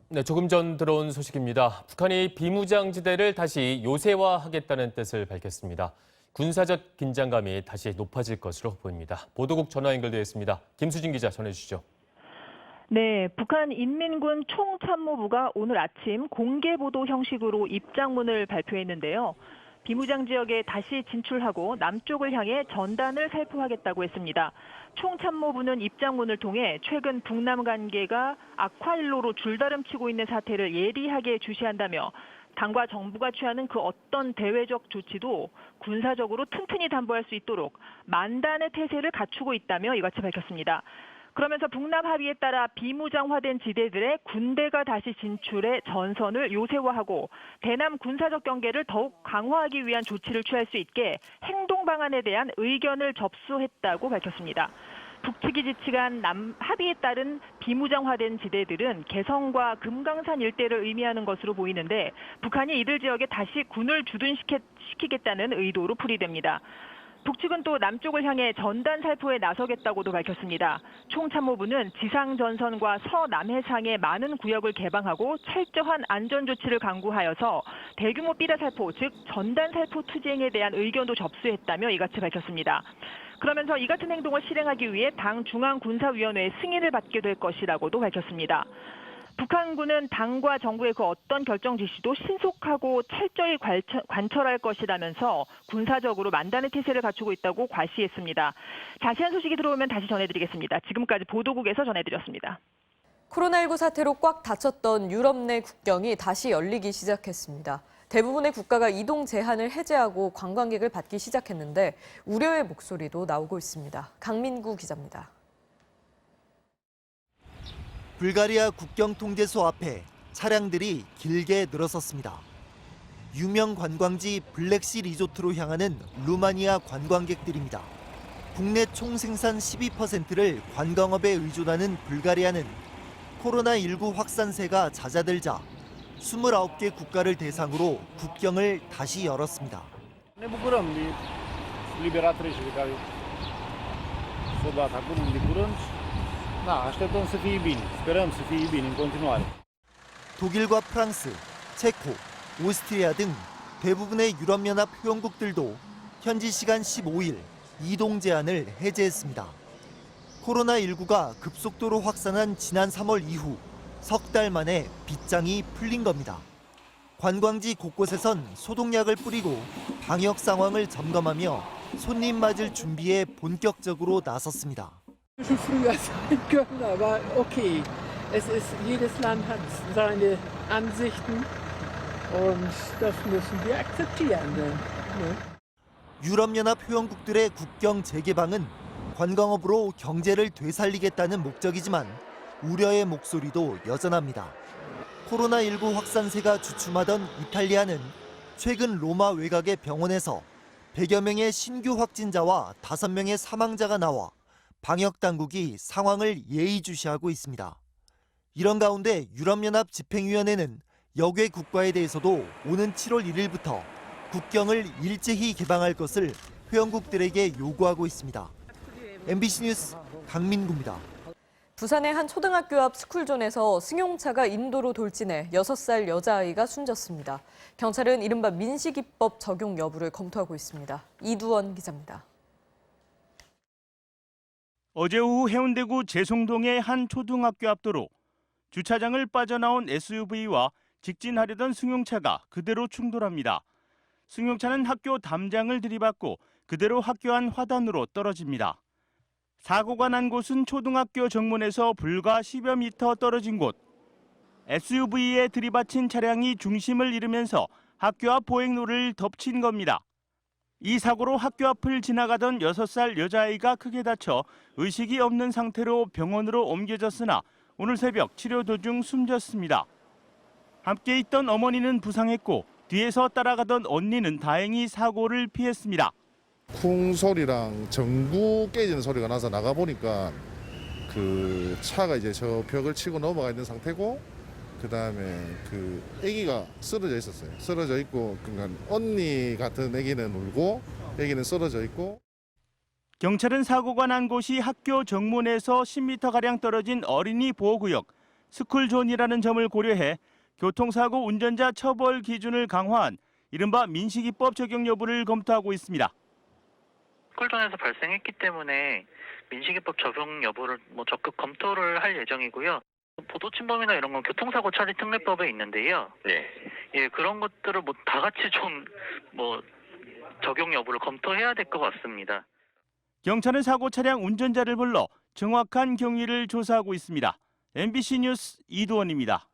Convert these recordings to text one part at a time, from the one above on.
네, 조금 전 들어온 소식입니다. 북한이 비무장지대를 다시 요새화하겠다는 뜻을 밝혔습니다. 군사적 긴장감이 다시 높아질 것으로 보입니다. 보도국 전화 연결되어 있습니다. 김수진 기자 전해주시죠. 네, 북한 인민군 총참모부가 오늘 아침 공개 보도 형식으로 입장문을 발표했는데요. 비무장 지역에 다시 진출하고 남쪽을 향해 전단을 살포하겠다고 했습니다. 총참모부는 입장문을 통해 최근 북남 관계가 악화일로로 줄다름치고 있는 사태를 예리하게 주시한다며 당과 정부가 취하는 그 어떤 대외적 조치도 군사적으로 튼튼히 담보할 수 있도록 만단의 태세를 갖추고 있다며 이같이 밝혔습니다. 그러면서 북남 합의에 따라 비무장화된 지대들의 군대가 다시 진출해 전선을 요새화하고 대남 군사적 경계를 더욱 강화하기 위한 조치를 취할 수 있게 행동 방안에 대한 의견을 접수했다고 밝혔습니다. 북측이 지칭한 합의에 따른 비무장화된 지대들은 개성과 금강산 일대를 의미하는 것으로 보이는데 북한이 이들 지역에 다시 군을 주둔시키겠다는 의도로 풀이됩니다. 북측은 또 남쪽을 향해 전단 살포에 나서겠다고도 밝혔습니다. 총참모부는 지상 전선과 서남해상의 많은 구역을 개방하고 철저한 안전 조치를 강구하여서 대규모 삐라 살포, 즉 전단 살포 투쟁에 대한 의견도 접수했다며 이같이 밝혔습니다. 그러면서 이 같은 행동을 실행하기 위해 당 중앙군사위원회의 승인을 받게 될 것이라고도 밝혔습니다. 북한군은 당과 정부의 그 어떤 결정 지시도 신속하고 철저히 관철할 것이라면서 군사적으로 만단의 태세를 갖추고 있다고 과시했습니다. 자세한 소식이 들어오면 다시 전해드리겠습니다. 지금까지 보도국에서 전해드렸습니다. 코로나19 사태로 꽉 닫혔던 유럽 내 국경이 다시 열리기 시작했습니다. 대부분의 국가가 이동 제한을 해제하고 관광객을 받기 시작했는데 우려의 목소리도 나오고 있습니다. 강민구 기자입니다. 불가리아 국경통제소 앞에 차량들이 길게 늘어섰습니다. 유명 관광지 블랙시 리조트로 향하는 루마니아 관광객들입니다. 국내 총생산 12%를 관광업에 의존하는 불가리아는 코로나19 확산세가 잦아들자 29개 국가를 대상으로 국경을 dași 열었습니다. Ne bucurăm de libera trecerii care s-a dat acum de curând. Da, așteptăm să fie bine. Sperăm să fie bine în continuare. 독일과 프랑스, 체코, 오스트리아 등 대부분의 유럽연합 회원국들도 현지 시간 15일 이동 제한을 해제했습니다. 코로나19가 급속도로 확산한 지난 3월 이후 석 달 만에 빗장이 풀린 겁니다. 관광지 곳곳에선 소독약을 뿌리고 방역 상황을 점검하며 손님 맞을 준비에 본격적으로 나섰습니다. Früher sein können, aber okay. Jedes Land hat seine Ansichten und das müssen wir akzeptieren. 유럽연합 회원국들의 국경 재개방은 관광업으로 경제를 되살리겠다는 목적이지만 우려의 목소리도 여전합니다. 코로나19 확산세가 주춤하던 이탈리아는 최근 로마 외곽의 병원에서 100여 명의 신규 확진자와 5명의 사망자가 나와 방역 당국이 상황을 예의주시하고 있습니다. 이런 가운데 유럽연합 집행위원회는 역외 국가에 대해서도 오는 7월 1일부터 국경을 일제히 개방할 것을 회원국들에게 요구하고 있습니다. MBC 뉴스 강민구입니다. 부산의 한 초등학교 앞 스쿨존에서 승용차가 인도로 돌진해 6살 여자아이가 숨졌습니다. 경찰은 이른바 민식이법 적용 여부를 검토하고 있습니다. 이두원 기자입니다. 어제 오후 해운대구 재송동의 한 초등학교 앞도로 주차장을 빠져나온 SUV와 직진하려던 승용차가 그대로 충돌합니다. 승용차는 학교 담장을 들이받고 그대로 학교 안 화단으로 떨어집니다. 사고가 난 곳은 초등학교 정문에서 불과 10여 미터 떨어진 곳. SUV에 들이받친 차량이 중심을 잃으면서 학교 앞 보행로를 덮친 겁니다. 이 사고로 학교 앞을 지나가던 6살 여자아이가 크게 다쳐 의식이 없는 상태로 병원으로 옮겨졌으나 오늘 새벽 치료 도중 숨졌습니다. 함께 있던 어머니는 부상했고 뒤에서 따라가던 언니는 다행히 사고를 피했습니다. 쿵 소리랑 전구 깨지는 소리가 나서 나가보니까 그 차가 이제 저 벽을 치고 넘어가 있는 상태고 그다음에 그 아기가 쓰러져 있었어요. 쓰러져 있고 그러니까 언니 같은 아기는 울고 아기는 쓰러져 있고. 경찰은 사고가 난 곳이 학교 정문에서 10m가량 떨어진 어린이 보호구역 스쿨존이라는 점을 고려해 교통사고 운전자 처벌 기준을 강화한 이른바 민식이법 적용 여부를 검토하고 있습니다. 스쿨존에서 발생했기 때문에 민식이법 적용 여부를 적극 검토를 할 예정이고요. 보도침범이나 이런 건 교통사고 처리 특례법에 있는데요. 예, 그런 것들을 다 같이 좀 적용 여부를 검토해야 될 것 같습니다. 경찰은 사고 차량 운전자를 불러 정확한 경위를 조사하고 있습니다. MBC 뉴스 이두원입니다.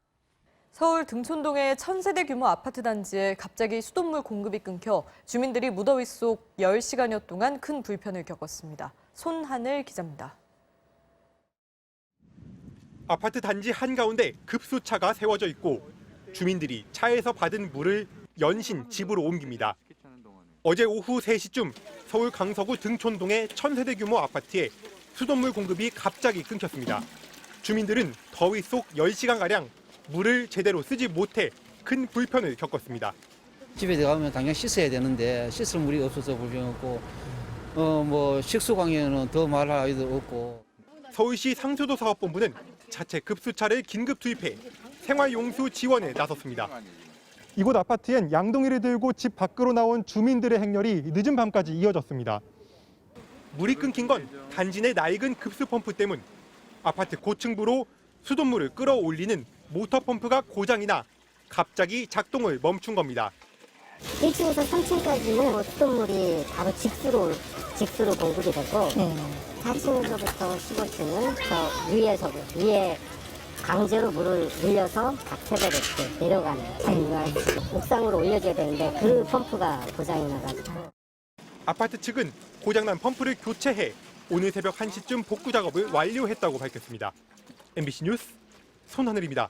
서울 등촌동의 1000세대 규모 아파트 단지에 갑자기 수돗물 공급이 끊겨 주민들이 무더위 속 10시간여 동안 큰 불편을 겪었습니다. 손하늘 기자입니다. 아파트 단지 한가운데 급수차가 세워져 있고 주민들이 차에서 받은 물을 연신 집으로 옮깁니다. 어제 오후 3시쯤 서울 강서구 등촌동의 1000세대 규모 아파트에 수돗물 공급이 갑자기 끊겼습니다. 주민들은 더위 속 10시간가량 물을 제대로 쓰지 못해 큰 불편을 겪었습니다. 집에 들어가면 당연히 씻어야 되는데 씻을 물이 없어서 불편했고 식수광에는 더 말할 아이도 없고. 서울시 상수도사업본부는 자체 급수차를 긴급 투입해 생활용수 지원에 나섰습니다. 이곳 아파트엔 양동이를 들고 집 밖으로 나온 주민들의 행렬이 늦은 밤까지 이어졌습니다. 물이 끊긴 건 단지 내 낡은 급수펌프 때문. 아파트 고층부로 수돗물을 끌어올리는 모터펌프가 고장이나 갑자기 작동을 멈춘 겁니다. 1층에서 3층까지는 수돗물이 바로 직수로 공급이 되고 4층에서부터 15층은 저 위에 강제로 물을 늘려서 각 세대로 이렇게 내려가는 옥상으로 올려줘야 되는데 그 펌프가 고장이 나가지고. 아파트 측은 고장난 펌프를 교체해 오늘 새벽 1시쯤 복구 작업을 완료했다고 밝혔습니다. MBC 뉴스 손하늘입니다.